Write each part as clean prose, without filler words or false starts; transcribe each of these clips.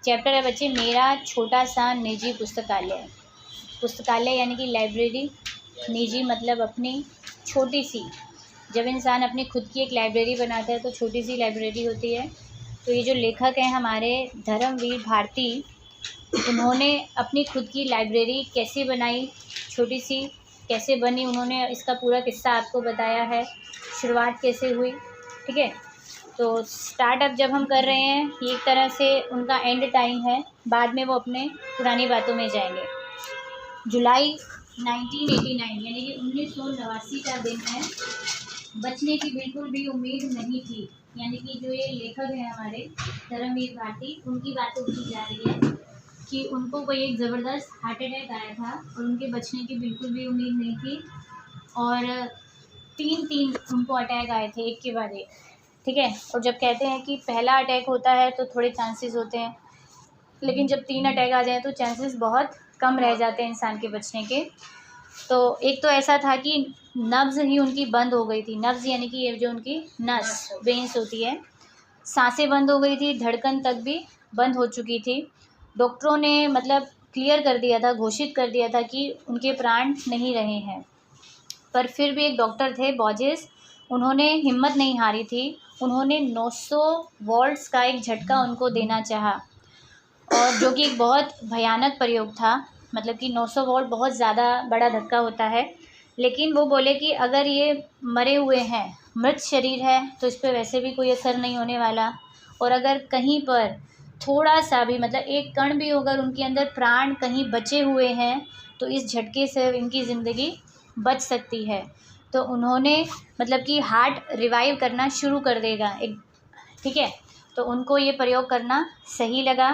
Chapter है बच्चे मेरा छोटा सा निजी पुस्तकालय। पुस्तकालय यानी कि लाइब्रेरी, निजी मतलब अपनी छोटी सी। जब इंसान अपनी खुद की एक लाइब्रेरी बनाता है तो छोटी सी लाइब्रेरी होती है। तो ये जो लेखक हैं हमारे धर्मवीर भारती, उन्होंने अपनी खुद की लाइब्रेरी कैसे बनाई, छोटी सी कैसे बनी, उन्होंने इसका पूरा किस्सा आपको बताया है, शुरुआत कैसे हुई। ठीक है, तो स्टार्टअप जब हम कर रहे हैं ये एक तरह से उनका एंड टाइम है, बाद में वो अपने पुरानी बातों में जाएंगे। जुलाई 1989 यानी कि 1989 का दिन है। बचने की बिल्कुल भी उम्मीद नहीं थी, यानी कि जो ये लेखक हैं हमारे धर्मवीर भारती, उनकी बातों की जा रही है कि उनको कोई एक ज़बरदस्त हार्ट अटैक आया था और उनके बचने की बिल्कुल भी उम्मीद नहीं थी। और तीन उनको अटैक आए थे एक के बाद एक। ठीक है, और जब कहते हैं कि पहला अटैक होता है तो थोड़े चांसेस होते हैं, लेकिन जब 3 अटैक आ जाए तो चांसेस बहुत कम रह जाते हैं इंसान के बचने के। तो एक तो ऐसा था कि नब्ज़ ही उनकी बंद हो गई थी। नब्ज़ यानी कि ये जो उनकी नस वेंस होती है, सांसें बंद हो गई थी, धड़कन तक भी बंद हो चुकी थी। डॉक्टरों ने मतलब क्लियर कर दिया था, घोषित कर दिया था कि उनके प्राण नहीं रहे हैं। पर फिर भी एक डॉक्टर थे बॉजेस, उन्होंने हिम्मत नहीं हारी थी। उन्होंने 900 वोल्ट्स का एक झटका उनको देना चाहा, और जो कि एक बहुत भयानक प्रयोग था। मतलब कि 900 वोल्ट बहुत ज़्यादा बड़ा धक्का होता है। लेकिन वो बोले कि अगर ये मरे हुए हैं, मृत शरीर है, तो इस पर वैसे भी कोई असर नहीं होने वाला। और अगर कहीं पर थोड़ा सा भी मतलब एक कण भी अगर उनके अंदर प्राण कहीं बचे हुए हैं तो इस झटके से इनकी ज़िंदगी बच सकती है। तो उन्होंने मतलब कि हार्ट रिवाइव करना शुरू कर देगा एक। ठीक है, तो उनको ये प्रयोग करना सही लगा।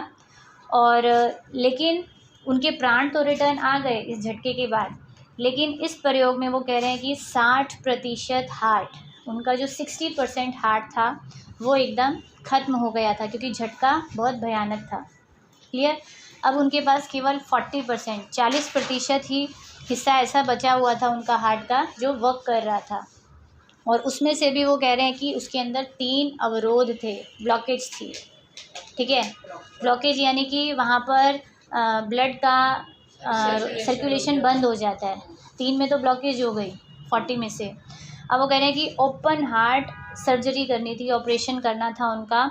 और लेकिन उनके प्राण तो रिटर्न आ गए इस झटके के बाद, लेकिन इस प्रयोग में वो कह रहे हैं कि 60% हार्ट, उनका जो 60% हार्ट था वो एकदम ख़त्म हो गया था, क्योंकि झटका बहुत भयानक था। क्लियर। अब उनके पास केवल 40% 40% ही हिस्सा ऐसा बचा हुआ था उनका हार्ट का जो वर्क कर रहा था। और उसमें से भी वो कह रहे हैं कि उसके अंदर 3 अवरोध थे, ब्लॉकेज थी। ठीक है, ब्लॉकेज यानी कि वहाँ पर ब्लड का सर्कुलेशन बंद हो जाता है। 3 में तो ब्लॉकेज हो गई 40 में से। अब वो कह रहे हैं कि ओपन हार्ट सर्जरी करनी थी, ऑपरेशन करना था उनका,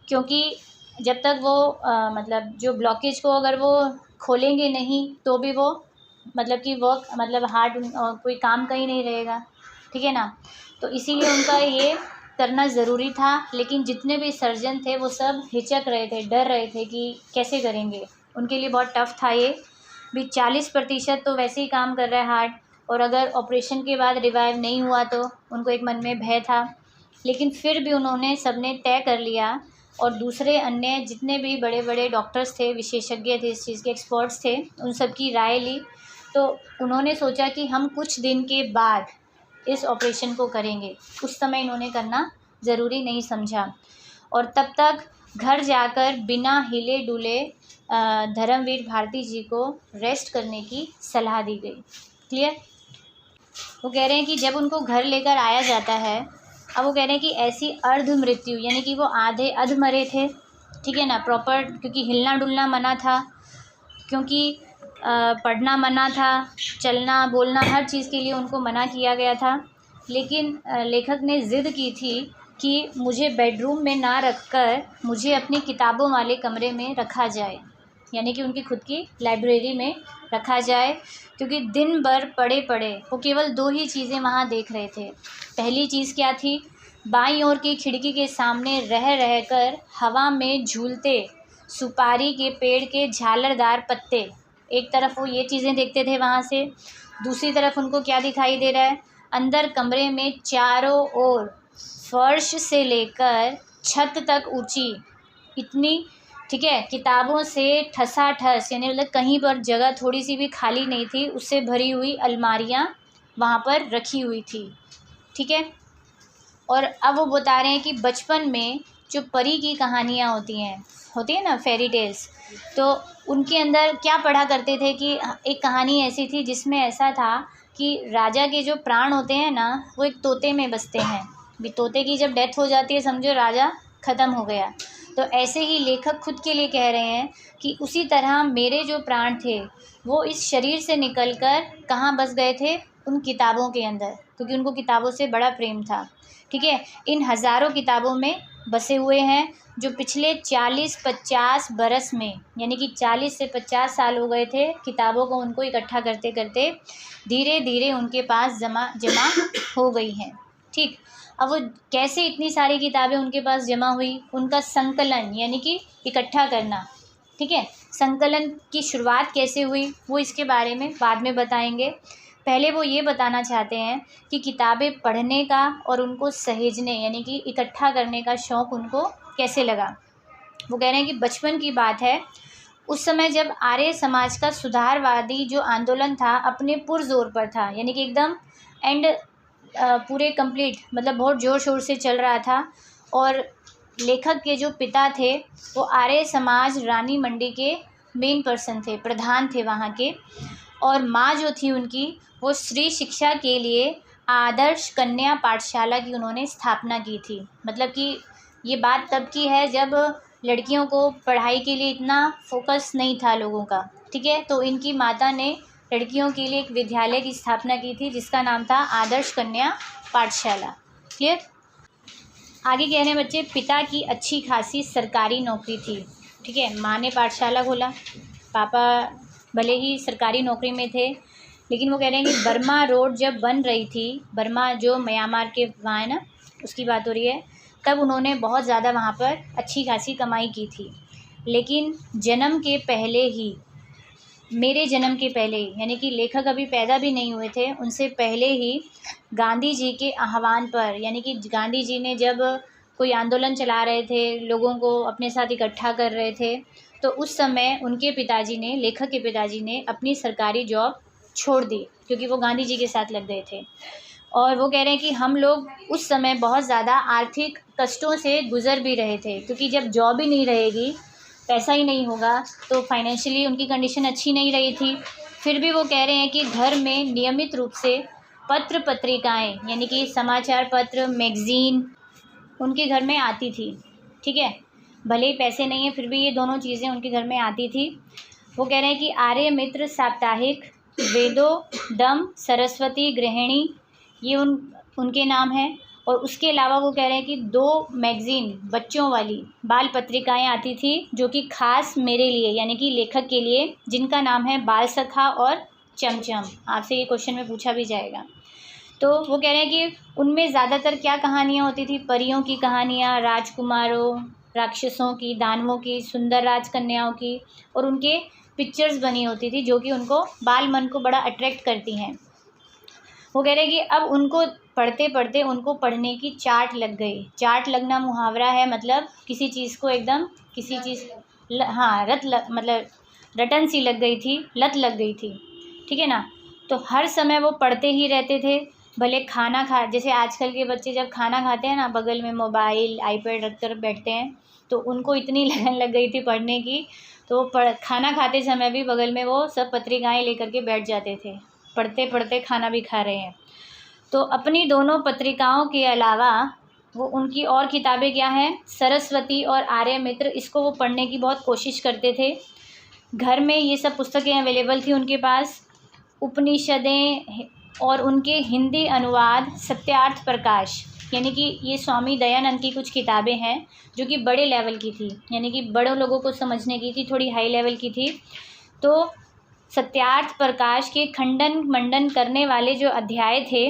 क्योंकि जब तक वो मतलब जो ब्लॉकेज को अगर वो खोलेंगे नहीं तो भी वो मतलब कि वर्क मतलब हार्ट कोई काम का ही नहीं रहेगा। ठीक है ना, तो इसीलिए उनका ये करना ज़रूरी था। लेकिन जितने भी सर्जन थे वो सब हिचक रहे थे, डर रहे थे कि कैसे करेंगे, उनके लिए बहुत टफ़ था ये भी। 40% तो वैसे ही काम कर रहा है हार्ट, और अगर ऑपरेशन के बाद रिवाइव नहीं हुआ तो उनको एक मन में भय था। लेकिन फिर भी उन्होंने सबने तय कर लिया, और दूसरे अन्य जितने भी बड़े बड़े डॉक्टर्स थे, विशेषज्ञ थे, इस चीज़ के एक्सपर्ट्स थे, उन सब की राय ली। तो उन्होंने सोचा कि हम कुछ दिन के बाद इस ऑपरेशन को करेंगे। उस समय इन्होंने करना ज़रूरी नहीं समझा, और तब तक घर जाकर बिना हिले डुले धर्मवीर भारती जी को रेस्ट करने की सलाह दी गई। क्लियर। वो कह रहे हैं कि जब उनको घर लेकर आया जाता है, अब वो कह रहे हैं कि ऐसी अर्ध मृत्यु यानी कि वो आधे अध मरे थे। ठीक है ना, प्रॉपर, क्योंकि हिलना डुलना मना था, क्योंकि पढ़ना मना था, चलना बोलना हर चीज़ के लिए उनको मना किया गया था। लेकिन लेखक ने ज़िद की थी कि मुझे बेडरूम में ना रखकर मुझे अपनी किताबों वाले कमरे में रखा जाए, यानी कि उनकी खुद की लाइब्रेरी में रखा जाए। क्योंकि दिन भर पढ़े पढ़े वो केवल 2 ही चीज़ें वहाँ देख रहे थे। पहली चीज़ क्या थी, बाईं ओर की खिड़की के सामने रह रहकर हवा में झूलते सुपारी के पेड़ के झालरदार पत्ते। एक तरफ वो ये चीज़ें देखते थे वहाँ से, दूसरी तरफ उनको क्या दिखाई दे रहा है, अंदर कमरे में चारों ओर फर्श से लेकर छत तक ऊंची इतनी, ठीक है, किताबों से ठसाठस, यानी मतलब कहीं पर जगह थोड़ी सी भी खाली नहीं थी, उससे भरी हुई अलमारियाँ वहाँ पर रखी हुई थी। ठीक है, और अब वो बता रहे हैं कि बचपन में जो परी की कहानियाँ होती हैं ना, फेरी टेल्स, तो उनके अंदर क्या पढ़ा करते थे कि एक कहानी ऐसी थी जिसमें ऐसा था कि राजा के जो प्राण होते हैं ना वो एक तोते में बसते हैं। भी तोते की जब डेथ हो जाती है समझो राजा ख़त्म हो गया। तो ऐसे ही लेखक खुद के लिए कह रहे हैं कि उसी तरह मेरे जो प्राण थे वो इस शरीर से निकलकर कहाँ बस गए थे, उन किताबों के अंदर, क्योंकि उनको किताबों से बड़ा प्रेम था। ठीक है, इन हज़ारों किताबों में बसे हुए हैं, जो पिछले 40-50 बरस में, यानी कि 40 से 50 साल हो गए थे किताबों को उनको इकट्ठा करते करते, धीरे धीरे उनके पास जमा जमा हो गई हैं। ठीक, अब वो कैसे इतनी सारी किताबें उनके पास जमा हुई, उनका संकलन यानी कि इकट्ठा करना। ठीक है, संकलन की शुरुआत कैसे हुई वो इसके बारे में बाद में बताएंगे। पहले वो ये बताना चाहते हैं कि किताबें पढ़ने का और उनको सहेजने यानी कि इकट्ठा करने का शौक़ उनको कैसे लगा। वो कह रहे हैं कि बचपन की बात है, उस समय जब आर्य समाज का सुधारवादी जो आंदोलन था अपने पुरजोर पर था, यानी कि एकदम एंड पूरे कंप्लीट, मतलब बहुत ज़ोर शोर से चल रहा था। और लेखक के जो पिता थे वो आर्य समाज रानी मंडी के मेन पर्सन थे, प्रधान थे वहाँ के। और माँ जो थी उनकी, वो स्त्री शिक्षा के लिए आदर्श कन्या पाठशाला की उन्होंने स्थापना की थी। मतलब कि ये बात तब की है जब लड़कियों को पढ़ाई के लिए इतना फोकस नहीं था लोगों का। ठीक है, तो इनकी माता ने लड़कियों के लिए एक विद्यालय की स्थापना की थी जिसका नाम था आदर्श कन्या पाठशाला। क्लियर। आगे कह रहे हैं बच्चे, पिता की अच्छी खासी सरकारी नौकरी थी। ठीक है, माँ ने पाठशाला खोला, पापा भले ही सरकारी नौकरी में थे, लेकिन वो कह रहे हैं कि बर्मा रोड जब बन रही थी, बर्मा जो म्यांमार के वहाँ है ना, उसकी बात हो रही है, तब उन्होंने बहुत ज़्यादा वहाँ पर अच्छी खासी कमाई की थी। लेकिन जन्म के पहले ही, मेरे जन्म के पहले ही, यानी कि लेखक अभी पैदा भी नहीं हुए थे, उनसे पहले ही गांधी जी के आह्वान पर, यानी कि गांधी जी ने जब कोई आंदोलन चला रहे थे, लोगों को अपने साथ इकट्ठा कर रहे थे, तो उस समय उनके पिताजी ने, लेखक के पिताजी ने अपनी सरकारी जॉब छोड़ दी, क्योंकि वो गांधी जी के साथ लग गए थे। और वो कह रहे हैं कि हम लोग उस समय बहुत ज़्यादा आर्थिक कष्टों से गुज़र भी रहे थे, क्योंकि जब जॉब ही नहीं रहेगी, पैसा ही नहीं होगा, तो फाइनेंशियली उनकी कंडीशन अच्छी नहीं रही थी। फिर भी वो कह रहे हैं कि घर में नियमित रूप से पत्र पत्रिकाएँ, यानी कि समाचार पत्र, मैगज़ीन उनके घर में आती थी। ठीक है, भले ही पैसे नहीं है फिर भी ये दोनों चीज़ें उनके घर में आती थी। वो कह रहे हैं कि आर्य मित्र साप्ताहिक, वेदोदम, सरस्वती गृहिणी, ये उनके नाम हैं। और उसके अलावा वो कह रहे हैं कि 2 मैगज़ीन बच्चों वाली बाल पत्रिकाएँ आती थी, जो कि ख़ास मेरे लिए यानी कि लेखक के लिए, जिनका नाम है बाल सखा और चमचम। आपसे ये क्वेश्चन में पूछा भी जाएगा। तो वो कह रहे हैं कि उनमें ज़्यादातर क्या कहानियाँ होती थी, परियों की कहानियाँ, राजकुमारों, राक्षसों की, दानवों की, सुंदर राजकन्याओं की, और उनके पिक्चर्स बनी होती थी जो कि उनको बाल मन को बड़ा अट्रैक्ट करती हैं। वो कह रहे हैं कि अब उनको पढ़ते पढ़ते उनको पढ़ने की चाट लग गई। चाट लगना मुहावरा है, मतलब किसी चीज़ को एकदम, किसी चीज़ हाँ मतलब रटन सी लग गई थी, लत लग गई थी। ठीक है ना, तो हर समय वो पढ़ते ही रहते थे। भले खाना खा, जैसे आजकल के बच्चे जब खाना खाते हैं ना, बगल में मोबाइल आईपैड रख कर बैठते हैं, तो उनको इतनी लगन लग गई थी पढ़ने की, तो खाना खाते समय भी बगल में वो सब पत्रिकाएँ लेकर के बैठ जाते थे, पढ़ते पढ़ते खाना भी खा रहे हैं। तो अपनी दोनों पत्रिकाओं के अलावा वो उनकी और किताबें क्या हैं, सरस्वती और आर्य मित्र, इसको वो पढ़ने की बहुत कोशिश करते थे। घर में ये सब पुस्तकें अवेलेबल थी उनके पास। उपनिषदें और उनके हिंदी अनुवाद, सत्यार्थ प्रकाश, यानी कि ये स्वामी दयानंद की कुछ किताबें हैं जो कि बड़े लेवल की थी, यानी कि बड़े लोगों को समझने की थी, थोड़ी हाई लेवल की थी। तो सत्यार्थ प्रकाश के खंडन मंडन करने वाले जो अध्याय थे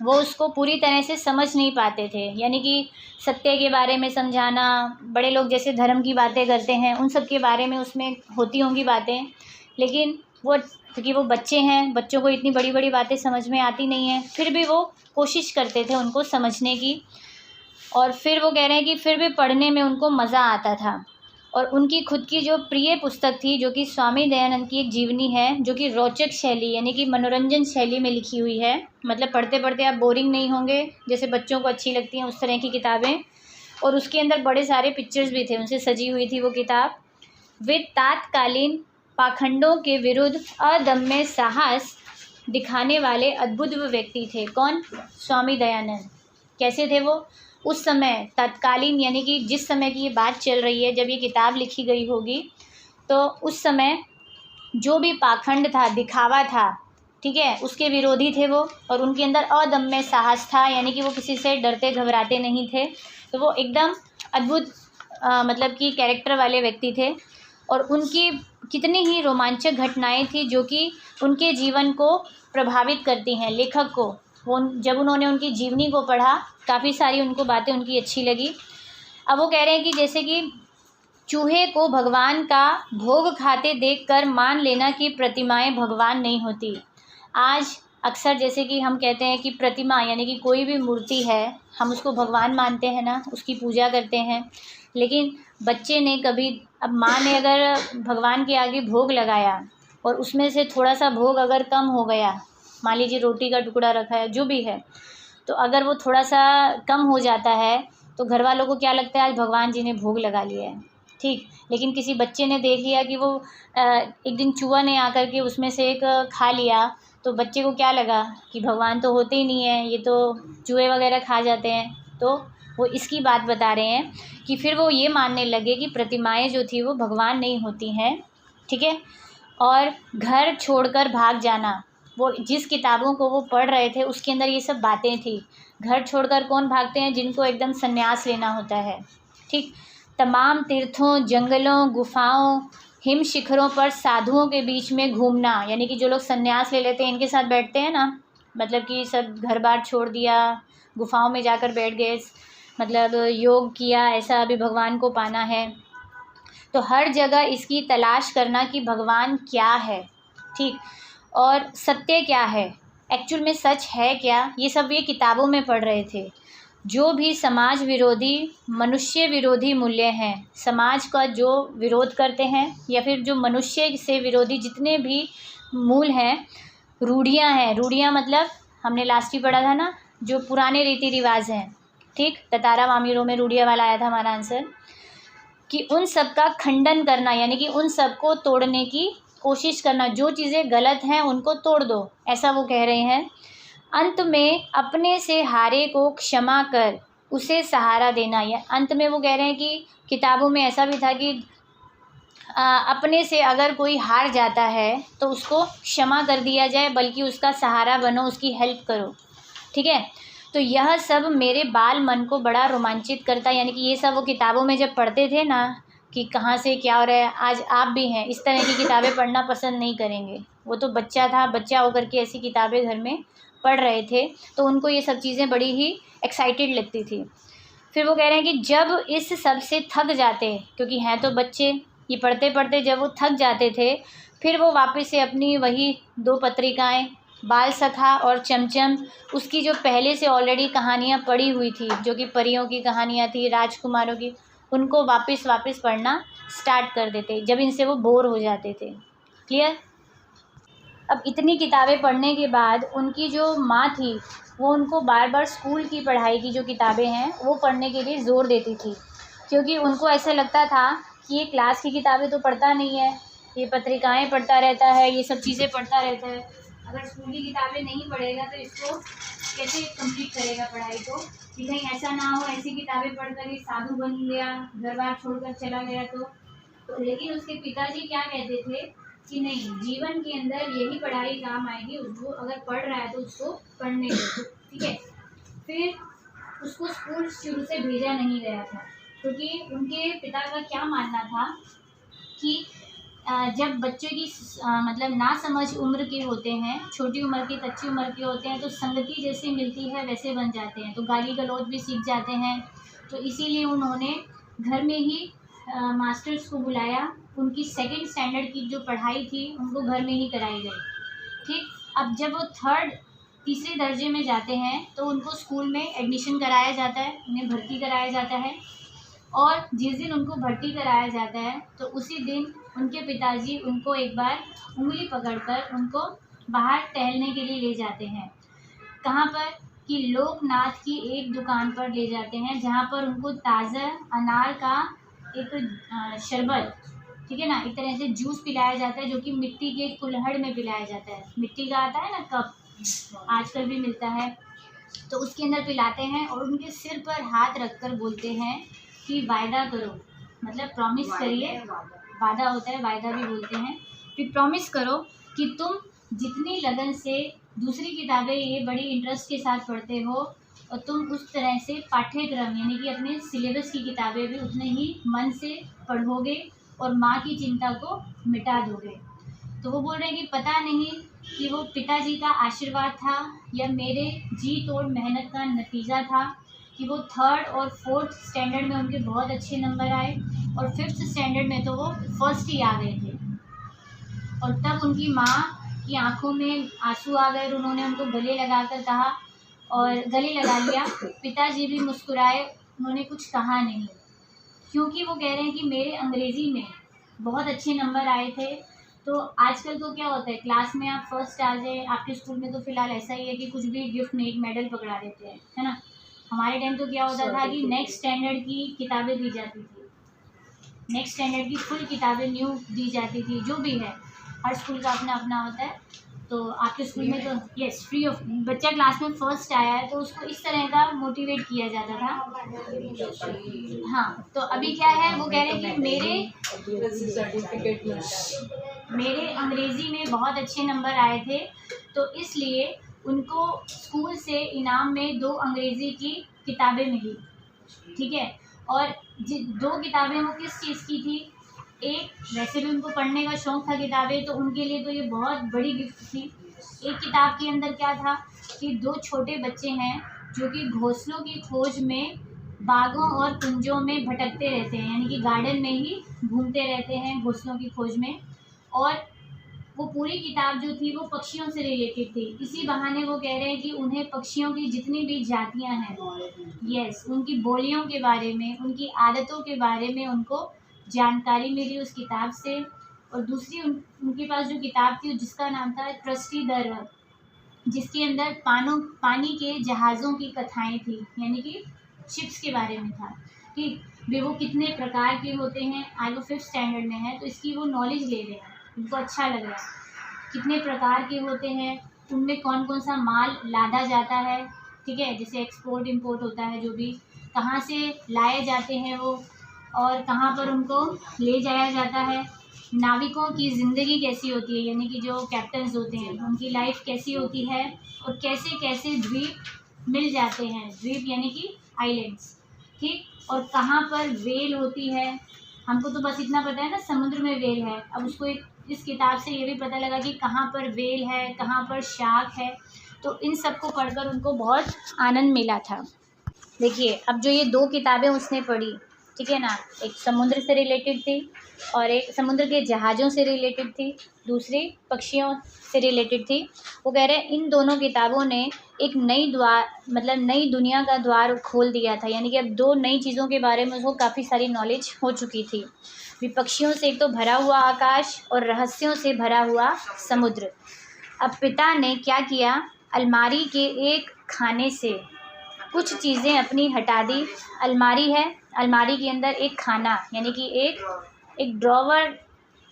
वो उसको पूरी तरह से समझ नहीं पाते थे, यानी कि सत्य के बारे में समझाना, बड़े लोग जैसे धर्म की बातें करते हैं उन सब के बारे में उसमें होती होंगी बातें, लेकिन वो क्योंकि वो बच्चे हैं, बच्चों को इतनी बड़ी बड़ी बातें समझ में आती नहीं हैं, फिर भी वो कोशिश करते थे उनको समझने की। और फिर वो कह रहे हैं कि फिर भी पढ़ने में उनको मज़ा आता था। और उनकी खुद की जो प्रिय पुस्तक थी, जो कि स्वामी दयानंद की एक जीवनी है, जो कि रोचक शैली यानी कि मनोरंजन शैली में लिखी हुई है, मतलब पढ़ते पढ़ते आप बोरिंग नहीं होंगे, जैसे बच्चों को अच्छी लगती हैं उस तरह की किताबें। और उसके अंदर बड़े सारे पिक्चर्स भी थे, उनसे सजी हुई थी वो किताब। वे तात्कालीन पाखंडों के विरुद्ध अदम्य साहस दिखाने वाले अद्भुत व्यक्ति थे। कौन? स्वामी दयानंद। कैसे थे वो? उस समय तत्कालीन यानी कि जिस समय की ये बात चल रही है, जब ये किताब लिखी गई होगी, तो उस समय जो भी पाखंड था, दिखावा था, ठीक है, उसके विरोधी थे वो, और उनके अंदर अदम्य साहस था, यानी कि वो किसी से डरते घबराते नहीं थे। तो वो एकदम अद्भुत मतलब कि कैरेक्टर वाले व्यक्ति थे, और उनकी कितनी ही रोमांचक घटनाएं थी जो कि उनके जीवन को प्रभावित करती हैं लेखक को। वो जब उन्होंने उनकी जीवनी को पढ़ा, काफ़ी सारी उनको बातें उनकी अच्छी लगी। अब वो कह रहे हैं कि जैसे कि चूहे को भगवान का भोग खाते देखकर मान लेना कि प्रतिमाएं भगवान नहीं होती। आज अक्सर जैसे कि हम कहते हैं कि प्रतिमा यानी कि कोई भी मूर्ति है, हम उसको भगवान मानते हैं ना, उसकी पूजा करते हैं। लेकिन बच्चे ने कभी, अब माँ ने अगर भगवान के आगे भोग लगाया और उसमें से थोड़ा सा भोग अगर कम हो गया, मान लीजिए रोटी का टुकड़ा रखा है, जो भी है, तो अगर वो थोड़ा सा कम हो जाता है तो घर वालों को क्या लगता है, आज भगवान जी ने भोग लगा लिया है, ठीक। लेकिन किसी बच्चे ने देख लिया कि वो एक दिन चूहा ने आकर के उसमें से एक खा लिया, तो बच्चे को क्या लगा कि भगवान तो होते ही नहीं है, ये तो चूहे वगैरह खा जाते हैं। तो वो इसकी बात बता रहे हैं कि फिर वो ये मानने लगे कि प्रतिमाएं जो थी वो भगवान नहीं होती हैं, ठीक है। और घर छोड़कर भाग जाना, वो जिस किताबों को वो पढ़ रहे थे उसके अंदर ये सब बातें थी। घर छोड़कर कौन भागते हैं, जिनको एकदम संन्यास लेना होता है, ठीक। तमाम तीर्थों, जंगलों, गुफाओं, हिम शिखरों पर साधुओं के बीच में घूमना, यानी कि जो लोग संन्यास ले लेते हैं, इनके साथ बैठते हैं ना, मतलब कि सब घर बार छोड़ दिया, गुफाओं में जाकर बैठ गए, मतलब योग किया, ऐसा अभी भगवान को पाना है। तो हर जगह इसकी तलाश करना कि भगवान क्या है, ठीक, और सत्य क्या है, एक्चुअल में सच है क्या, ये सब ये किताबों में पढ़ रहे थे। जो भी समाज विरोधी, मनुष्य विरोधी मूल्य हैं, समाज का जो विरोध करते हैं या फिर जो मनुष्य से विरोधी जितने भी मूल हैं, रूढ़ियाँ हैं, रूढ़ियाँ मतलब हमने लास्ट ही पढ़ा था ना, जो पुराने रीति रिवाज हैं, ठीक, ततारा मामीरों में रूढ़िया वाला आया था हमारा आंसर, कि उन सब का खंडन करना, यानी कि उन सब को तोड़ने की कोशिश करना, जो चीज़ें गलत हैं उनको तोड़ दो, ऐसा वो कह रहे हैं। अंत में अपने से हारे को क्षमा कर उसे सहारा देना, या अंत में वो कह रहे हैं कि किताबों में ऐसा भी था कि अपने से अगर कोई हार जाता है तो उसको क्षमा कर दिया जाए, बल्कि उसका सहारा बनो, उसकी हेल्प करो, ठीक है। तो यह सब मेरे बाल मन को बड़ा रोमांचित करता है, यानी कि ये सब वो किताबों में जब पढ़ते थे ना कि कहाँ से क्या हो रहा है, आज आप भी हैं इस तरह की किताबें पढ़ना पसंद नहीं करेंगे। वो तो बच्चा था, बच्चा होकर के ऐसी किताबें घर में पढ़ रहे थे, तो उनको ये सब चीज़ें बड़ी ही एक्साइटेड लगती थी। फिर वो कह रहे हैं कि जब इस सब से थक जाते, क्योंकि हैं तो बच्चे, ये पढ़ते पढ़ते जब वो थक जाते थे, फिर वो वापस से अपनी वही 2 पत्रिकाएं, बाल सखा और चमचम, उसकी जो पहले से ऑलरेडी कहानियाँ पढ़ी हुई थी, जो कि परियों की कहानियाँ थी, राजकुमारों की, उनको वापस पढ़ना स्टार्ट कर देते जब इनसे वो बोर हो जाते थे। क्लियर। अब इतनी किताबें पढ़ने के बाद उनकी जो माँ थी वो उनको बार बार स्कूल की पढ़ाई की जो किताबें हैं वो पढ़ने के लिए ज़ोर देती थी, क्योंकि उनको ऐसा लगता था कि ये क्लास की किताबें तो पढ़ता नहीं है, ये पत्रिकाएं पढ़ता रहता है, ये सब चीज़ें पढ़ता रहता है, अगर स्कूल की किताबें नहीं पढ़ेगा तो इसको कैसे कंप्लीट करेगा पढ़ाई को, कि कहीं ऐसा ना हो ऐसी किताबें पढ़कर ये साधु बन गया, घर बार छोड़कर चला गया। तो लेकिन उसके पिताजी क्या कहते थे कि नहीं, जीवन के अंदर यही पढ़ाई काम आएगी, उसको अगर पढ़ रहा है तो उसको पढ़ने दो, ठीक है। फिर उसको स्कूल शुरू से भेजा नहीं गया था, क्योंकि उनके पिता का क्या मानना था कि जब बच्चे की मतलब ना समझ उम्र के होते हैं, छोटी उम्र के, कच्ची उम्र के होते हैं, तो संगति जैसे मिलती है वैसे बन जाते हैं, तो गाली गलौज भी सीख जाते हैं। तो इसीलिए उन्होंने घर में ही मास्टर्स को बुलाया, उनकी 2nd स्टैंडर्ड की जो पढ़ाई थी उनको घर में ही कराई गई, ठीक। अब जब वो तीसरे दर्जे में जाते हैं तो उनको स्कूल में एडमिशन कराया जाता है, उन्हें भर्ती कराया जाता है, और जिस दिन उनको भर्ती कराया जाता है तो उसी दिन उनके पिताजी उनको एक बार उंगली पकड़कर उनको बाहर टहलने के लिए ले जाते हैं। कहाँ पर, कि लोकनाथ की एक दुकान पर ले जाते हैं, जहाँ पर उनको ताज़ा अनार का एक शरबत, ठीक है ना, एक तरह से जूस पिलाया जाता है, जो कि मिट्टी के कुल्हड़ में पिलाया जाता है, मिट्टी का आता है ना कप, आजकल भी मिलता है। तो उसके अंदर पिलाते हैं और उनके सिर पर हाथ रखकर बोलते हैं कि वायदा करो, मतलब प्रॉमिस करिए, वादा होता है, वायदा भी बोलते हैं। फिर प्रॉमिस करो कि तुम जितनी लगन से दूसरी किताबें ये बड़ी इंटरेस्ट के साथ पढ़ते हो और तुम उस तरह से पाठ्यक्रम यानी कि अपने सिलेबस की किताबें भी उतने ही मन से पढ़ोगे और माँ की चिंता को मिटा दोगे। तो वो बोल रहे हैं कि पता नहीं कि वो पिताजी का आशीर्वाद था या मेरे जी तोड़ मेहनत का नतीजा था कि वो 3rd और 4th स्टैंडर्ड में उनके बहुत अच्छे नंबर आए और 5th स्टैंडर्ड में तो वो फर्स्ट ही आ गए थे। और तब उनकी माँ की आंखों में आंसू आ गए और उन्होंने उनको गले लगाकर कहा और गले लगा लिया। पिताजी भी मुस्कुराए, उन्होंने कुछ कहा नहीं, क्योंकि वो कह रहे हैं कि मेरे अंग्रेज़ी में बहुत अच्छे नंबर आए थे। तो आजकल तो क्या होता है, क्लास में आप फर्स्ट आ जाए, आपके स्कूल में तो फ़िलहाल ऐसा ही है कि कुछ भी गिफ्ट में एक मेडल पकड़ा देते हैं, है ना। हमारे टाइम तो क्या होता था कि नेक्स्ट स्टैंडर्ड की किताबें दी जाती थी, नेक्स्ट स्टैंडर्ड की फुल किताबें न्यू दी जाती थी। जो भी है, हर स्कूल का अपना अपना होता है। तो आपके स्कूल में तो यस फ्री ऑफ, बच्चा क्लास में फर्स्ट आया है तो उसको इस तरह का मोटिवेट किया जाता था। हाँ, तो अभी क्या है, वो कह रहे हैं कि मेरे अंग्रेज़ी में बहुत अच्छे नंबर आए थे, तो इसलिए उनको स्कूल से इनाम में 2 अंग्रेज़ी की किताबें मिली, ठीक है। और 2 किताबें वो किस चीज़ की थी, एक वैसे भी उनको पढ़ने का शौक़ था किताबें, तो उनके लिए तो ये बहुत बड़ी गिफ्ट थी। एक किताब के अंदर क्या था कि 2 छोटे बच्चे हैं जो कि घोंसलों की खोज में बागों और कुंजों में भटकते रहते हैं, यानी कि गार्डन में ही घूमते रहते हैं घोंसलों की खोज में। और वो पूरी किताब जो थी वो पक्षियों से रिलेटेड थी। इसी बहाने वो कह रहे हैं कि उन्हें पक्षियों की जितनी भी जातियां हैं, यस, उनकी बोलियों के बारे में, उनकी आदतों के बारे में उनको जानकारी मिली उस किताब से। और दूसरी उनके पास जो किताब थी जिसका नाम था ट्रस्टी द रग, जिसके अंदर पानी के जहाज़ों की कथाएं थी, यानी कि शिप्स के बारे में था कि वे वो कितने प्रकार के होते हैं। आज वो 5th स्टैंडर्ड में है तो इसकी वो नॉलेज ले रहे हैं, उनको अच्छा लग रहा है, कितने प्रकार के होते हैं, उनमें कौन कौन सा माल लादा जाता है, ठीक है, जैसे एक्सपोर्ट इंपोर्ट होता है, जो भी कहाँ से लाए जाते हैं वो और कहाँ पर उनको ले जाया जाता है। नाविकों की ज़िंदगी कैसी होती है, यानी कि जो कैप्टन्स होते हैं उनकी लाइफ कैसी होती है और कैसे कैसे द्वीप मिल जाते हैं, द्वीप यानी कि आइलैंड्स, ठीक। और कहाँ पर वेल होती है, हमको तो बस इतना पता है ना समुद्र में वेल है, अब उसको इस किताब से ये भी पता लगा कि कहाँ पर वेल है, कहाँ पर शार्क है। तो इन सब को पढ़कर उनको बहुत आनंद मिला था। देखिए, अब जो ये 2 किताबें उसने पढ़ी, ठीक है ना, एक समुद्र से रिलेटेड थी और एक समुद्र के जहाज़ों से रिलेटेड थी, दूसरी पक्षियों से रिलेटेड थी। वो कह रहे हैं इन दोनों किताबों ने एक नई दुनिया का द्वार खोल दिया था, यानी कि अब 2 नई चीज़ों के बारे में उसको काफ़ी सारी नॉलेज हो चुकी थी। विपक्षियों से एक तो भरा हुआ आकाश और रहस्यों से भरा हुआ समुद्र। अब पिता ने क्या किया, अलमारी के एक खाने से कुछ चीज़ें अपनी हटा दी। अलमारी है, अलमारी के अंदर एक खाना यानी कि एक ड्रॉवर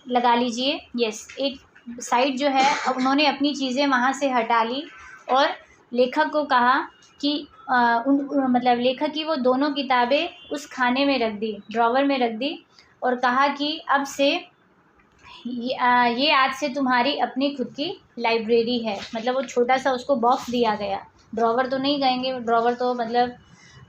लगा लीजिए, यस, एक साइड जो है, अब उन्होंने अपनी चीज़ें वहाँ से हटा ली और लेखक को कहा कि मतलब लेखक की वो दोनों किताबें उस खाने में रख दी, ड्रॉवर में रख दी और कहा कि अब से ये आज से तुम्हारी अपनी खुद की लाइब्रेरी है। मतलब वो छोटा सा उसको बॉक्स दिया गया, ड्रॉवर तो नहीं कहेंगे, ड्रॉवर तो मतलब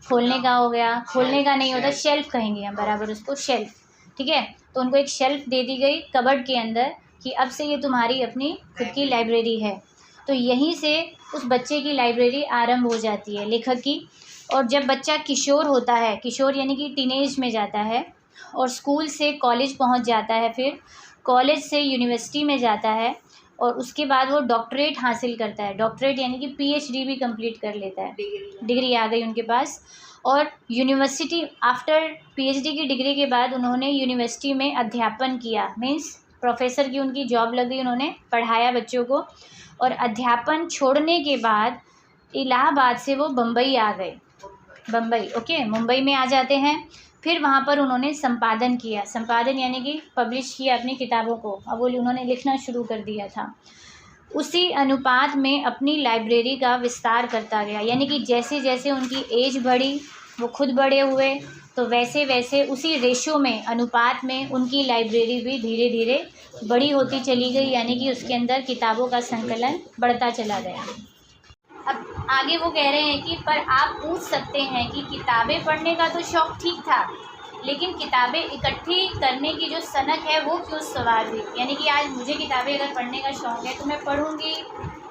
खोलने का हो गया, खोलने का नहीं होता, शेल्फ़ कहेंगे हम बराबर उसको, शेल्फ़, ठीक है। तो उनको एक शेल्फ़ दे दी गई कबर्ड के अंदर कि अब से ये तुम्हारी अपनी खुद की लाइब्रेरी है। तो यहीं से उस बच्चे की लाइब्रेरी आरंभ हो जाती है, लेखक की। और जब बच्चा किशोर होता है, किशोर यानी कि टीनेज में जाता है और स्कूल से कॉलेज पहुंच जाता है, फिर कॉलेज से यूनिवर्सिटी में जाता है और उसके बाद वो डॉक्टरेट हासिल करता है। डॉक्टरेट यानी कि PhD भी कंप्लीट कर लेता है, डिग्री आ गई उनके पास। और यूनिवर्सिटी आफ्टर PhD की डिग्री के बाद उन्होंने यूनिवर्सिटी में अध्यापन किया, मीन्स प्रोफेसर की उनकी जॉब लग गई, उन्होंने पढ़ाया बच्चों को। और अध्यापन छोड़ने के बाद इलाहाबाद से वो बम्बई आ गए, बम्बई, ओके, मुंबई में आ जाते हैं। फिर वहाँ पर उन्होंने संपादन किया, संपादन यानी कि पब्लिश किया अपनी किताबों को। अब वो उन्होंने लिखना शुरू कर दिया था। उसी अनुपात में अपनी लाइब्रेरी का विस्तार करता गया। यानी कि जैसे जैसे उनकी एज बढ़ी, वो खुद बड़े हुए, तो वैसे वैसे उसी रेशो में, अनुपात में उनकी लाइब्रेरी भी धीरे धीरे बड़ी होती चली गई। यानी कि उसके अंदर किताबों का संकलन बढ़ता चला गया। अब आगे वो कह रहे हैं कि पर आप पूछ सकते हैं कि किताबें पढ़ने का तो शौक़ ठीक था, लेकिन किताबें इकट्ठी करने की जो सनक है वो क्यों सवार हुई। यानी कि आज मुझे किताबें अगर पढ़ने का शौक़ है तो मैं पढ़ूँगी,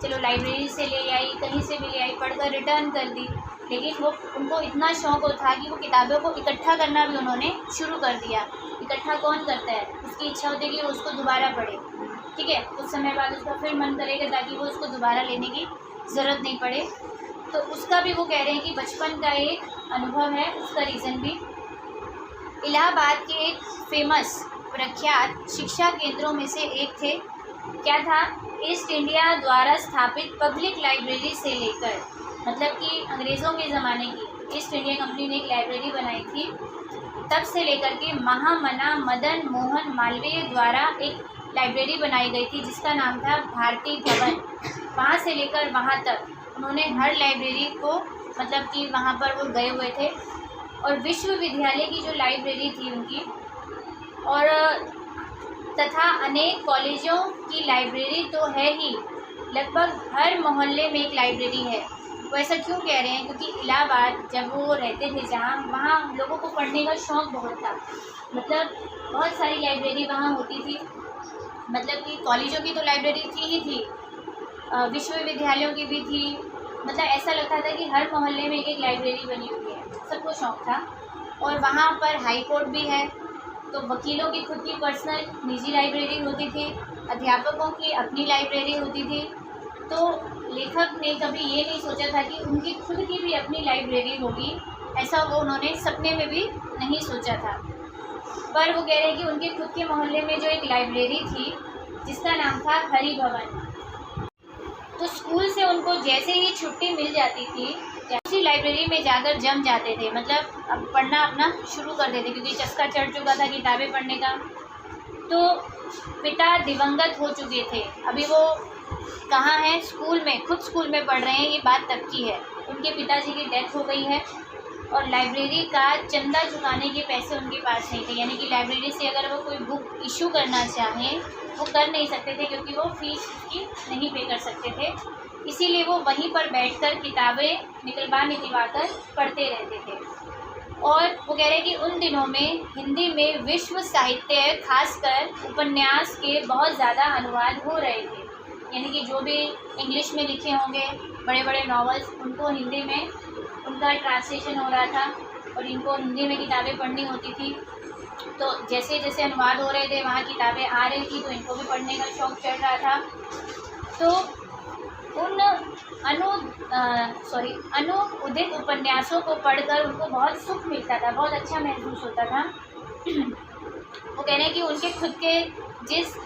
चलो लाइब्रेरी से ले आई, कहीं से भी ले आई, पढ़कर रिटर्न कर दी। लेकिन वो उनको इतना शौक़ था कि वो किताबों को इकट्ठा करना भी उन्होंने शुरू कर दिया। इकट्ठा कौन करता है? उसकी इच्छा होती है कि वो उसको दोबारा पढ़े, ठीक है, कुछ समय बाद उसका फिर मन करेगा ताकि वो उसको दोबारा लेने की ज़रूरत नहीं पड़े। तो उसका भी वो कह रहे हैं कि बचपन का एक अनुभव है, उसका रीज़न भी। इलाहाबाद के एक फेमस प्रख्यात शिक्षा केंद्रों में से एक थे, क्या था? ईस्ट इंडिया द्वारा स्थापित पब्लिक लाइब्रेरी से लेकर, मतलब कि अंग्रेज़ों के ज़माने की ईस्ट इंडिया कंपनी ने एक लाइब्रेरी बनाई थी, तब से लेकर के महामना मदन मोहन मालवीय द्वारा एक लाइब्रेरी बनाई गई थी जिसका नाम था भारती भवन। वहाँ से लेकर वहाँ तक उन्होंने हर लाइब्रेरी को, मतलब कि वहाँ पर वो गए हुए थे। और विश्वविद्यालय की जो लाइब्रेरी थी उनकी, और तथा अनेक कॉलेजों की लाइब्रेरी तो है ही, लगभग हर मोहल्ले में एक लाइब्रेरी है। वो ऐसा क्यों कह रहे हैं? क्योंकि इलाहाबाद जब वो रहते थे जहाँ, वहाँ लोगों को पढ़ने का शौक़ बहुत था। मतलब बहुत सारी लाइब्रेरी वहाँ होती थी, मतलब कि कॉलेजों की तो लाइब्रेरी थी ही थी, विश्वविद्यालयों की भी थी। मतलब ऐसा लगता था कि हर मोहल्ले में एक एक लाइब्रेरी बनी हुई है, सबको शौक़ था। और वहाँ पर हाई कोर्ट भी है, तो वकीलों की खुद की पर्सनल निजी लाइब्रेरी होती थी, अध्यापकों की अपनी लाइब्रेरी होती थी। तो लेखक ने कभी ये नहीं सोचा था कि उनकी खुद की भी अपनी लाइब्रेरी होगी, ऐसा वो उन्होंने सपने में भी नहीं सोचा था। पर वो कह रहे हैं कि उनके खुद के मोहल्ले में जो एक लाइब्रेरी थी जिसका नाम था हरि भवन, तो स्कूल से उनको जैसे ही छुट्टी मिल जाती थी उसी लाइब्रेरी में जाकर जम जाते थे। मतलब अब पढ़ना अपना शुरू कर देते, क्योंकि चस्का चढ़ चुका था किताबें पढ़ने का। तो पिता दिवंगत हो चुके थे, अभी वो कहाँ हैं? स्कूल में, खुद स्कूल में पढ़ रहे हैं। ये बात तब की है, उनके पिताजी की डेथ हो गई है और लाइब्रेरी का चंदा चुकाने के पैसे उनके पास नहीं थे। यानी कि लाइब्रेरी से अगर वो कोई बुक इशू करना चाहें वो कर नहीं सकते थे, क्योंकि वो फ़ीस की नहीं पे कर सकते थे। इसीलिए वो वहीं पर बैठकर किताबें निकलवा कर पढ़ते रहते थे। और वो कह रहे हैं कि उन दिनों में हिंदी में विश्व साहित्य, खासकर उपन्यास के बहुत ज़्यादा अनुवाद हो रहे थे। यानी कि जो भी इंग्लिश में लिखे होंगे बड़े बड़े नॉवेल्स, उनको हिंदी में उनका ट्रांसलेशन हो रहा था और इनको हिंदी में किताबें पढ़नी होती थी। तो जैसे जैसे अनुवाद हो रहे थे वहाँ किताबें आ रही थी, तो इनको भी पढ़ने का शौक़ चढ़ रहा था। तो उन अनुदित उपन्यासों को पढ़कर उनको बहुत सुख मिलता था, बहुत अच्छा महसूस होता था। वो कह रहे हैं कि उनके खुद के जिस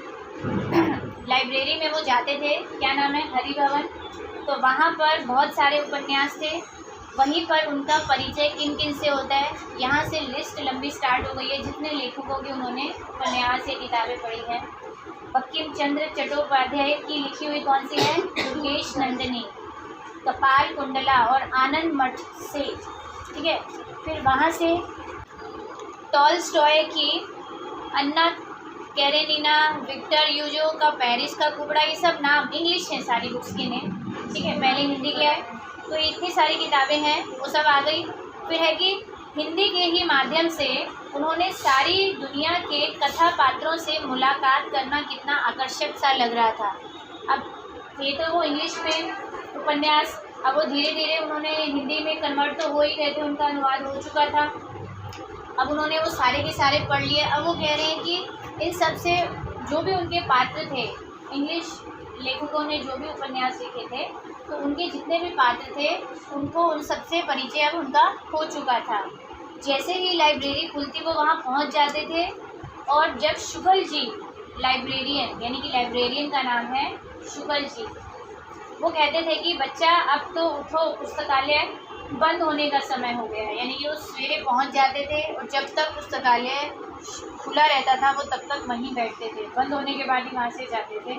लाइब्रेरी में वो जाते थे, क्या नाम है, हरि भवन, तो वहाँ पर बहुत सारे उपन्यास थे। वहीं पर उनका परिचय किन किन से होता है, यहाँ से लिस्ट लंबी स्टार्ट हो गई है जितने लेखकों की उन्होंने उपन्यास या किताबें पढ़ी हैं। बंकिम चंद्र चट्टोपाध्याय की लिखी हुई कौन सी है? दुर्गेश नंदिनी, कपाल कुंडला और आनंद मठ से, ठीक है। फिर वहाँ से टॉलस्टॉय की अन्ना कैरेनिना, विक्टर यूगो का पेरिस का कुबड़ा, ये सब नाम इंग्लिश हैं सारी बुक्स के नेम, ठीक है। पहले हिंदी के आए, तो इतनी सारी किताबें हैं वो सब आ गई। फिर है कि हिंदी के ही माध्यम से उन्होंने सारी दुनिया के कथा पात्रों से मुलाकात करना कितना आकर्षक सा लग रहा था। अब ये तो वो इंग्लिश में उपन्यास, अब वो धीरे धीरे उन्होंने हिंदी में कन्वर्ट तो हो ही गए थे, उनका अनुवाद हो चुका था। अब उन्होंने वो सारे के सारे पढ़ लिए। अब वो कह रहे हैं कि इन सब से जो भी उनके पात्र थे, इंग्लिश लेखकों ने जो भी उपन्यास लिखे थे, तो उनके जितने भी पात्र थे उनको उन सबसे परिचय अब उनका हो चुका था। जैसे ही लाइब्रेरी खुलती वो वहाँ पहुँच जाते थे। और जब शुगल जी लाइब्रेरियन, यानी कि लाइब्रेरियन का नाम है शुगल जी, वो कहते थे कि बच्चा अब तो उठो, पुस्तकालय बंद होने का समय हो गया है। यानी कि वो सवेरे पहुँच जाते थे और जब तक पुस्तकालय खुला रहता था वो तब तक वहीं बैठते थे, बंद होने के बाद ही वहाँ से जाते थे।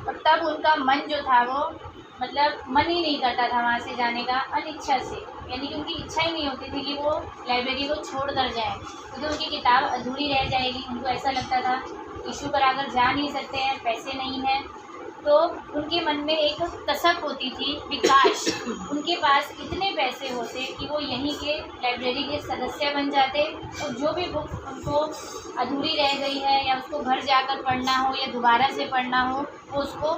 और तब उनका मन जो था वो मतलब मन ही नहीं करता था वहाँ से जाने का, अनिच्छा से, यानी कि उनकी इच्छा ही नहीं होती थी कि वो लाइब्रेरी को छोड़ कर जाएँ, क्योंकि उनकी किताब अधूरी रह जाएगी। उनको ऐसा लगता था इशू कराकर जा नहीं सकते हैं, पैसे नहीं हैं, तो उनके मन में एक कसक होती थी कि काश उनके पास इतने पैसे होते कि वो यहीं के लाइब्रेरी के सदस्य बन जाते और जो भी बुक उनको अधूरी रह गई है या उसको घर जाकर पढ़ना हो या दोबारा से पढ़ना हो वो उसको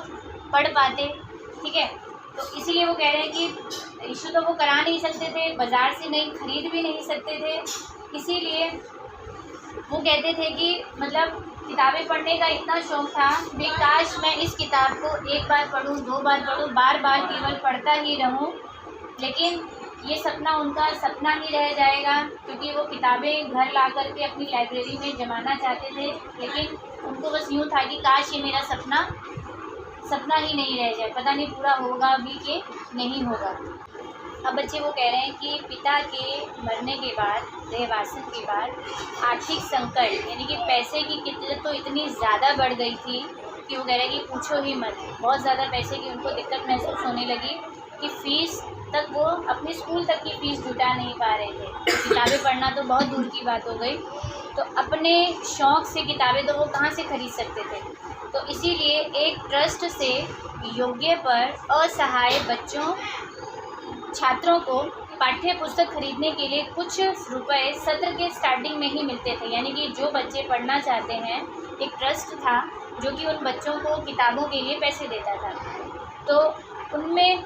पढ़ पाते। ठीक है, तो इसीलिए वो कह रहे हैं कि इशू तो वो करा नहीं सकते थे, बाज़ार से नहीं खरीद भी नहीं सकते थे, इसीलिए वो कहते थे कि मतलब किताबें पढ़ने का इतना शौक़ था कि काश मैं इस किताब को एक बार पढूं, 2 बार पढूं, बार बार केवल पढ़ता ही रहूं। लेकिन ये सपना उनका सपना ही रह जाएगा, क्योंकि वो किताबें घर ला कर के अपनी लाइब्रेरी में जमाना चाहते थे, लेकिन उनको बस यूँ था कि काश ये मेरा सपना ही नहीं रह जाए, पता नहीं पूरा होगा भी कि नहीं होगा। अब बच्चे वो कह रहे हैं कि पिता के मरने के बाद, देहवासन के बाद आर्थिक संकट यानी कि पैसे की किल्लत तो इतनी ज़्यादा बढ़ गई थी कि वो कह रहे हैं कि पूछो ही मत, बहुत ज़्यादा पैसे की उनको दिक्कत महसूस होने लगी कि फ़ीस तक वो अपने स्कूल तक की फ़ीस जुटा नहीं पा रहे थे। किताबें पढ़ना तो बहुत दूर की बात हो गई, तो अपने शौक़ से किताबें तो वो कहाँ से खरीद सकते थे। तो इसीलिए एक ट्रस्ट से योग्य पर असहाय बच्चों छात्रों को पाठ्य पुस्तक खरीदने के लिए कुछ रुपए सत्र के स्टार्टिंग में ही मिलते थे, यानी कि जो बच्चे पढ़ना चाहते हैं एक ट्रस्ट था जो कि उन बच्चों को किताबों के लिए पैसे देता था। तो उनमें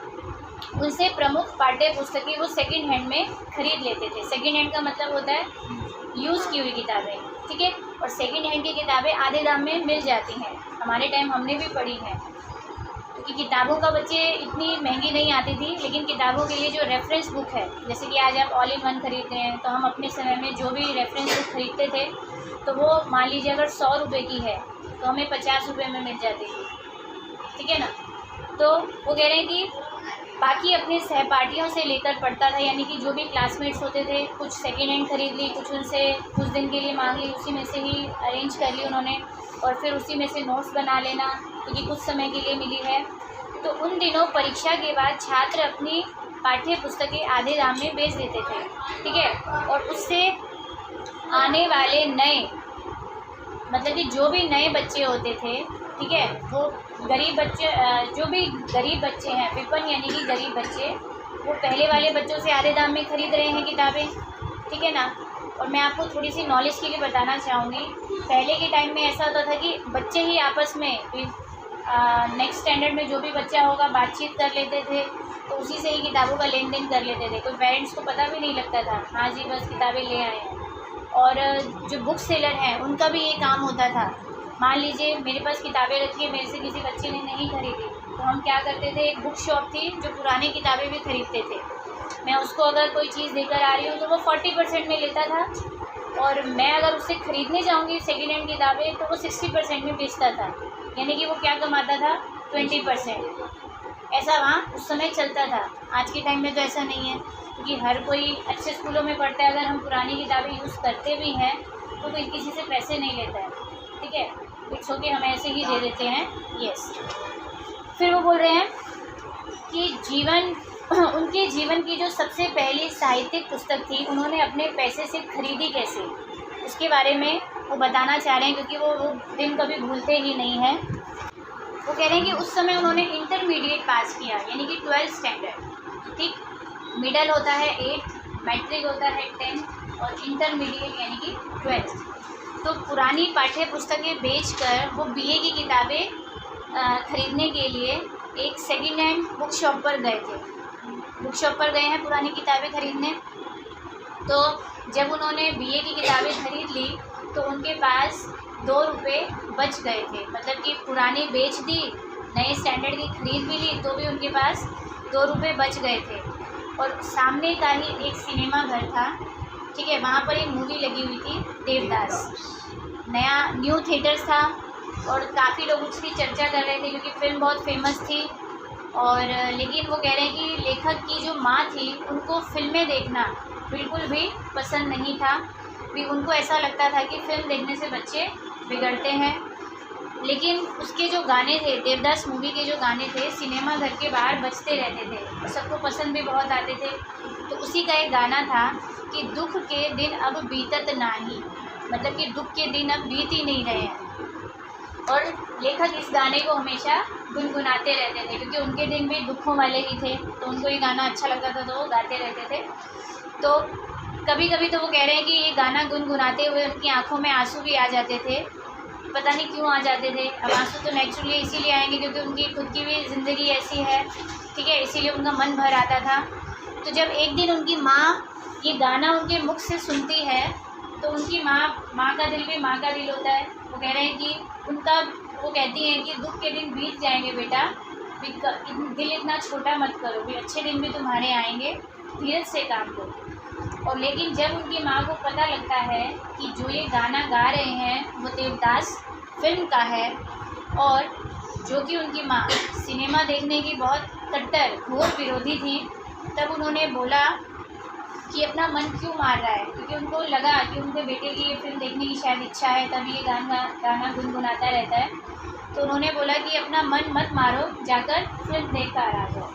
उनसे प्रमुख पाठ्य पुस्तकें वो सेकंड हैंड में खरीद लेते थे। सेकंड हैंड का मतलब होता है यूज़ की हुई किताबें, ठीक है, और सेकंड हैंड की किताबें आधे दाम में मिल जाती हैं। हमारे टाइम हमने भी पढ़ी हैं, क्योंकि किताबों का बच्चे इतनी महंगी नहीं आती थी, लेकिन किताबों के लिए जो रेफरेंस बुक है, जैसे कि आज आप ऑल इन वन खरीद रहे हैं, तो हम अपने समय में जो भी रेफरेंस बुक खरीदते थे तो वो मान लीजिए अगर 100 रुपये की है तो हमें 50 रुपये में मिल जाती थी, ठीक है ना। तो वो कह रहे हैं कि बाकी अपने सहपाठियों से लेकर पढ़ता था, यानी कि जो भी क्लासमेट्स होते थे, कुछ सेकेंड हैंड खरीद ली, कुछ उनसे कुछ दिन के लिए मांग ली, उसी में से ही अरेंज कर ली उन्होंने, और फिर उसी में से नोट्स बना लेना, क्योंकि कुछ समय के लिए मिली है। तो उन दिनों परीक्षा के बाद छात्र अपनी पाठ्य पुस्तकें आधे दाम में बेच देते थे, ठीक है, और उससे आने वाले नए मतलब कि जो भी नए बच्चे होते थे, ठीक है, वो गरीब बच्चे जो भी गरीब बच्चे हैं, विपन्न यानी कि गरीब बच्चे, वो पहले वाले बच्चों से आधे दाम में ख़रीद रहे हैं किताबें, ठीक है ना। और मैं आपको थोड़ी सी नॉलेज के लिए बताना चाहूँगी, पहले के टाइम में ऐसा होता था कि बच्चे ही आपस में नेक्स्ट स्टैंडर्ड में जो भी बच्चा होगा बातचीत कर लेते थे, तो उसी से ही किताबों का लेन देन कर लेते थे। कोई पेरेंट्स को पता भी नहीं लगता था, हाँ जी बस किताबें ले आए हैं। और जो बुक सेलर हैं उनका भी ये काम होता था, मान लीजिए मेरे पास किताबें रखी है, मेरे से किसी बच्चे ने नहीं खरीदी, तो हम क्या करते थे, एक बुक शॉप थी जो पुरानी किताबें भी खरीदते थे। मैं उसको अगर कोई चीज़ देकर आ रही हूँ तो वो 40% में लेता था, और मैं अगर उससे ख़रीदने जाऊँगी सेकेंड हैंड किताबें तो वो 60% में बेचता था, यानी कि वो क्या कमाता था, 20%। ऐसा वहाँ उस समय चलता था। आज के टाइम में तो ऐसा नहीं है, क्योंकि हर कोई अच्छे स्कूलों में पढ़ता है। अगर हम पुरानी किताबें यूज़ करते भी हैं तो कोई किसी से पैसे नहीं लेता है, ठीक है, इट्स ओके, हम ऐसे ही दे देते हैं, यस। फिर वो बोल रहे हैं कि उनके जीवन की जो सबसे पहली साहित्यिक पुस्तक थी उन्होंने अपने पैसे से खरीदी कैसे, उसके बारे में वो बताना चाह रहे हैं, क्योंकि वो दिन कभी भूलते ही नहीं हैं। वो कह रहे हैं कि उस समय उन्होंने इंटरमीडिएट पास किया, यानी कि 12th स्टैंडर्ड, ठीक, मिडल होता है 8, मैट्रिक होता है 10 और इंटरमीडिएट यानी कि 12th। तो पुरानी पाठ्य पुस्तकें बेचकर वो बीए की किताबें खरीदने के लिए एक सेकेंड हैंड बुक शॉप पर गए थे। बुक शॉप पर गए हैं पुरानी किताबें खरीदने, तो जब उन्होंने बीए की किताबें खरीद ली तो उनके पास 2 रुपये बच गए थे, मतलब कि पुरानी बेच दी, नए स्टैंडर्ड की खरीद भी ली, तो भी उनके पास 2 रुपये बच गए थे। और सामने का ही एक सिनेमा घर था, ठीक है, वहाँ पर एक मूवी लगी हुई थी देवदास, न्यू थिएटर्स था, और काफ़ी लोग उसकी चर्चा कर रहे थे क्योंकि फ़िल्म बहुत फेमस थी। और लेकिन वो कह रहे हैं कि लेखक की जो माँ थी उनको फ़िल्में देखना बिल्कुल भी पसंद नहीं था, भी उनको ऐसा लगता था कि फ़िल्म देखने से बच्चे बिगड़ते हैं। लेकिन उसके जो गाने थे, देवदास मूवी के जो गाने थे, सिनेमा घर के बाहर बजते रहते थे और सबको पसंद भी बहुत आते थे। तो उसी का एक गाना था कि दुख के दिन अब बीतत नाही, मतलब कि दुख के दिन अब बीत ही नहीं रहे हैं। और लेखक इस गाने को हमेशा गुनगुनाते रहते थे क्योंकि उनके दिन भी दुखों वाले ही थे, तो उनको ये गाना अच्छा लगता था तो वो गाते रहते थे। तो कभी कभी तो वो कह रहे हैं कि ये गाना गुनगुनाते हुए उनकी आंखों में आंसू भी आ जाते थे, पता नहीं क्यों आ जाते थे। अब आंसू तो नेचुरली इसीलिए आएंगे क्योंकि उनकी खुद की भी ज़िंदगी ऐसी है, ठीक है, इसीलिए उनका मन भर आता था। तो जब एक दिन उनकी माँ ये गाना उनके मुख से सुनती है तो उनकी माँ का दिल भी माँ का दिल होता है। वो कह रहे हैं कि वो कहती हैं कि दुख के दिन बीत जाएंगे बेटा, दिल इतना छोटा मत करो, भी अच्छे दिन भी तुम्हारे आएंगे, धीरज से काम करो। और लेकिन जब उनकी माँ को पता लगता है कि जो ये गाना गा रहे हैं वो देवदास फिल्म का है और जो कि उनकी माँ सिनेमा देखने की बहुत कट्टर घोर विरोधी थी, तब उन्होंने बोला कि अपना मन क्यों मार रहा है, क्योंकि उनको लगा कि उनके बेटे की ये फिल्म देखने की शायद इच्छा है, तभी ये गाना गुनगुनाता रहता है। तो उन्होंने बोला कि अपना मन मत मारो, जाकर फिल्म देख कर आ जाओ,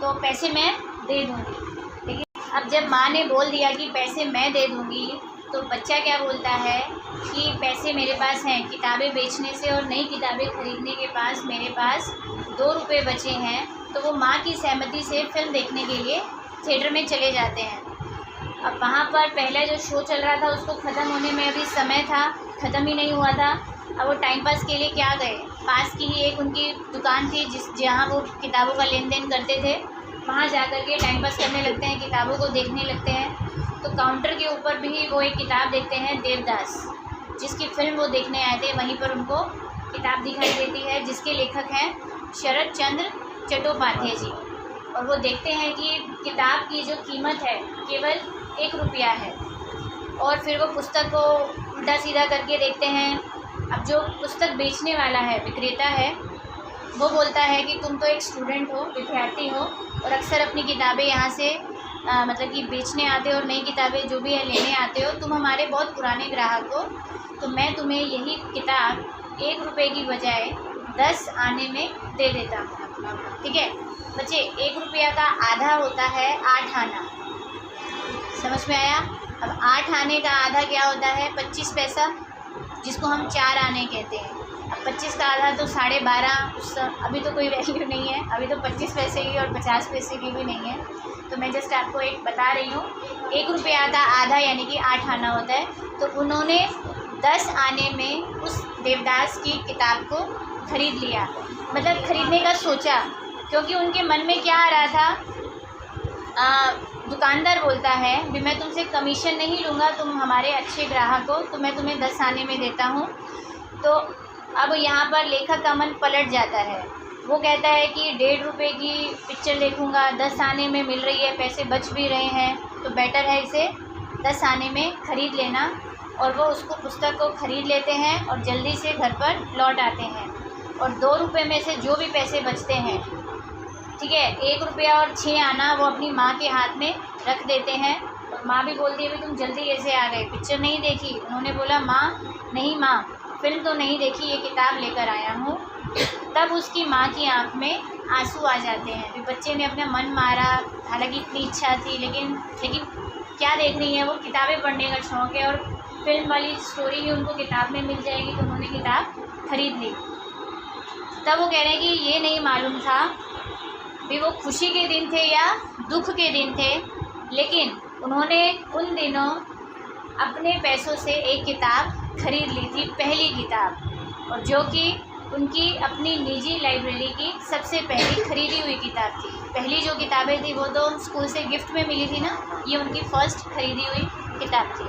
तो पैसे मैं दे दूँगी। लेकिन अब जब माँ ने बोल दिया कि पैसे मैं दे दूँगी, तो बच्चा क्या बोलता है कि पैसे मेरे पास हैं, किताबें बेचने से और नई किताबें ख़रीदने के पास मेरे पास 2 रुपये बचे हैं। तो वो माँ की सहमति से फिल्म देखने के लिए थिएटर में चले जाते हैं। अब वहाँ पर पहला जो शो चल रहा था उसको ख़त्म होने में अभी समय था, ख़त्म ही नहीं हुआ था। अब वो टाइम पास के लिए क्या गए, पास की ही एक उनकी दुकान थी जहाँ वो किताबों का लेन देन करते थे, वहाँ जा कर के टाइम पास करने लगते हैं, किताबों को देखने लगते हैं। तो काउंटर के ऊपर भी वो एक किताब देखते हैं, देवदास, जिसकी फिल्म वो देखने आए थे, वहीं पर उनको किताब दिखाई देती है जिसके लेखक हैं शरद चंद्र चट्टोपाध्याय जी। और वो देखते हैं कि किताब की जो कीमत है केवल 1 रुपया है। और फिर वो पुस्तक को उल्टा सीधा करके देखते हैं। अब जो पुस्तक बेचने वाला है, विक्रेता है, वो बोलता है कि तुम तो एक स्टूडेंट हो, विद्यार्थी हो और अक्सर अपनी किताबें यहाँ से मतलब कि बेचने आते हो और नई किताबें जो भी है लेने आते हो, तुम हमारे बहुत पुराने ग्राहक हो, तो मैं तुम्हें यही किताब 1 रुपये की बजाय 10 आने में दे देता हूँ। ठीक है बच्चे, 1 रुपया का आधा होता है 8 आना, समझ में आया। अब 8 आने का आधा क्या होता है, 25 पैसा, जिसको हम 4 आने कहते हैं। अब 25 का आधा तो 12.5, अभी तो कोई वैल्यू नहीं है, अभी तो 25 पैसे की और 50 पैसे की भी नहीं है। तो मैं जस्ट आपको एक बता रही हूँ, 1 रुपया का आधा यानी कि 8 आना होता है। तो उन्होंने 10 आने में उस देवदास की किताब को ख़रीद लिया, मतलब ख़रीदने का सोचा, क्योंकि उनके मन में क्या आ रहा था, दुकानदार बोलता है भी मैं तुमसे कमीशन नहीं लूँगा, तुम हमारे अच्छे ग्राहक हो, तो मैं तुम्हें 10 आने में देता हूँ। तो अब यहाँ पर लेखक का मन पलट जाता है, वो कहता है कि 1.5 रुपये की पिक्चर देखूँगा, 10 आने में मिल रही है, पैसे बच भी रहे हैं, तो बेटर है इसे 10 आने में ख़रीद लेना। और वो उसको पुस्तक को ख़रीद लेते हैं और जल्दी से घर पर लौट आते हैं। और 2 रुपये में से जो भी पैसे बचते हैं, ठीक है, 1 रुपया और 6 आना वो अपनी माँ के हाथ में रख देते हैं। और माँ भी बोलती है भाई तुम जल्दी कैसे आ गए, पिक्चर नहीं देखी? उन्होंने बोला माँ नहीं माँ, फिल्म तो नहीं देखी, ये किताब लेकर आया हूँ। तब उसकी माँ की आँख में आंसू आ जाते हैं, फिर बच्चे ने अपना मन मारा, हालांकि इतनी इच्छा थी, लेकिन क्या देख रही है वो, किताबें पढ़ने का शौक़ है और फिल्म वाली स्टोरी ही उनको किताब में मिल जाएगी, तो उन्होंने किताब खरीद ली। तब वो कह रहे हैं कि ये नहीं मालूम था भी वो खुशी के दिन थे या दुख के दिन थे, लेकिन उन्होंने उन दिनों अपने पैसों से एक किताब खरीद ली थी, पहली किताब, और जो कि उनकी अपनी निजी लाइब्रेरी की सबसे पहली खरीदी हुई किताब थी। पहली जो किताबें थी वो तो स्कूल से गिफ्ट में मिली थी ना, ये उनकी फ़र्स्ट खरीदी हुई किताब थी।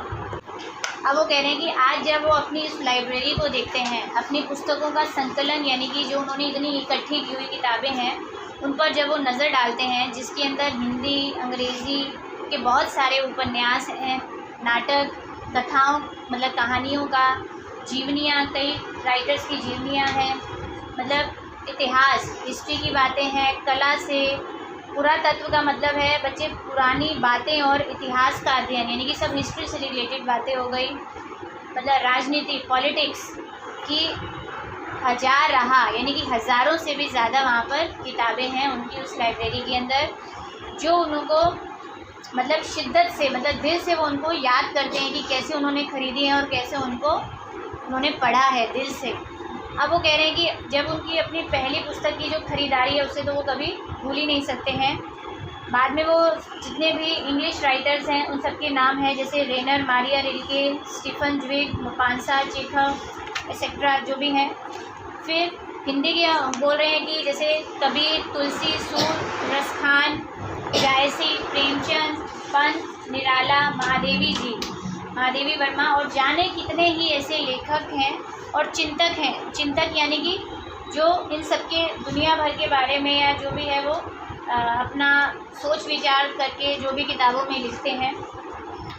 अब वो कह रहे हैं कि आज जब वो अपनी इस लाइब्रेरी को देखते हैं, अपनी पुस्तकों का संकलन यानी कि जो उन्होंने इतनी इकट्ठी की हुई किताबें हैं उन पर जब वो नज़र डालते हैं, जिसके अंदर हिंदी अंग्रेज़ी के बहुत सारे उपन्यास हैं, नाटक, कथाओं मतलब कहानियों का, जीवनियाँ, कई राइटर्स की जीवनियाँ हैं, मतलब इतिहास, हिस्ट्री की बातें हैं, कला से पुरातत्व का मतलब है बच्चे पुरानी बातें और इतिहास का अध्ययन, यानी कि सब हिस्ट्री से रिलेटेड बातें हो गई, मतलब राजनीति, पॉलिटिक्स की 1000 रहा, यानी कि हज़ारों से भी ज़्यादा वहाँ पर किताबें हैं उनकी उस लाइब्रेरी के अंदर, जो उनको मतलब शिद्दत से, मतलब दिल से वो उनको याद करते हैं कि कैसे उन्होंने ख़रीदी है और कैसे उन्होंने पढ़ा है दिल से। अब वो कह रहे हैं कि जब उनकी अपनी पहली पुस्तक की जो ख़रीदारी है उससे तो वो कभी भूल ही नहीं सकते हैं। बाद में वो जितने भी इंग्लिश राइटर्स हैं उन सब के नाम हैं, जैसे Rainer Maria Rilke, Stefan Zweig, Maupassant, Chekhov etcetera जो भी हैं। फिर हिंदी के बोल रहे हैं कि जैसे कबीर, तुलसी, सूर, रसखान, जायसी, प्रेमचंद, पंत, निराला, महादेवी जी, महादेवी वर्मा और जाने कितने ही ऐसे लेखक हैं और चिंतक हैं। चिंतक यानी कि जो इन सब के दुनिया भर के बारे में या जो भी है वो अपना सोच विचार करके जो भी किताबों में लिखते हैं,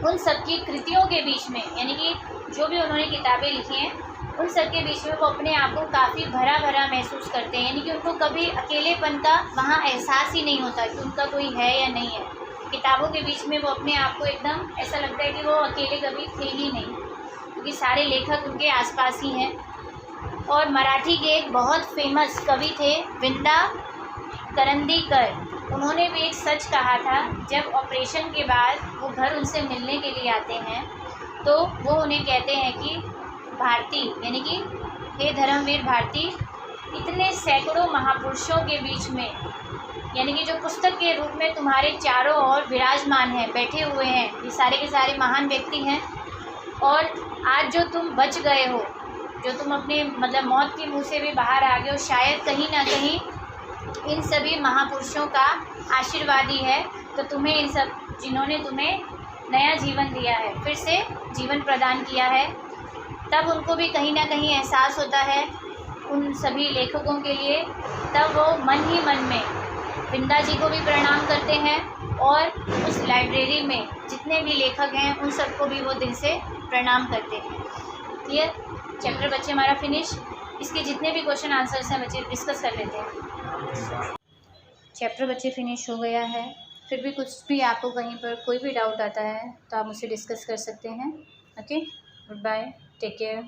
उन सब की कृतियों के बीच में, यानी कि जो भी उन्होंने किताबें लिखी हैं उन सब के बीच में वो अपने आप को काफ़ी भरा भरा महसूस करते हैं, यानी कि उनको कभी अकेलेपन का वहाँ एहसास ही नहीं होता कि उनका कोई है या नहीं है। किताबों के बीच में वो अपने आप को एकदम ऐसा लगता है कि वो अकेले कभी थे ही नहीं, क्योंकि सारे लेखक उनके आसपास ही हैं। और मराठी के एक बहुत फेमस कवि थे विंदा करंदीकर, उन्होंने भी एक सच कहा था। जब ऑपरेशन के बाद वो घर उनसे मिलने के लिए आते हैं तो वो उन्हें कहते हैं कि भारती, यानी कि हे धर्मवीर भारती, इतने सैकड़ों महापुरुषों के बीच में, यानी कि जो पुस्तक के रूप में तुम्हारे चारों ओर विराजमान हैं, बैठे हुए हैं, ये सारे के सारे महान व्यक्ति हैं, और आज जो तुम बच गए हो, जो तुम अपने मतलब मौत के मुंह से भी बाहर आ गए हो, शायद कहीं ना कहीं इन सभी महापुरुषों का आशीर्वाद ही है। तो तुम्हें इन सब, जिन्होंने तुम्हें नया जीवन दिया है, फिर से जीवन प्रदान किया है, तब उनको भी कहीं ना कहीं एहसास होता है उन सभी लेखकों के लिए। तब वो मन ही मन में विंदा जी को भी प्रणाम करते हैं और उस लाइब्रेरी में जितने भी लेखक हैं उन सबको भी वो दिल से प्रणाम करते हैं। क्लियर? चैप्टर बच्चे हमारा फिनिश। इसके जितने भी क्वेश्चन आंसर्स हैं बच्चे डिस्कस कर लेते हैं। चैप्टर बच्चे फिनिश हो गया है। फिर भी कुछ भी आपको कहीं पर कोई भी डाउट आता है तो आप मुझसे डिस्कस कर सकते हैं। Okay, good bye, take care.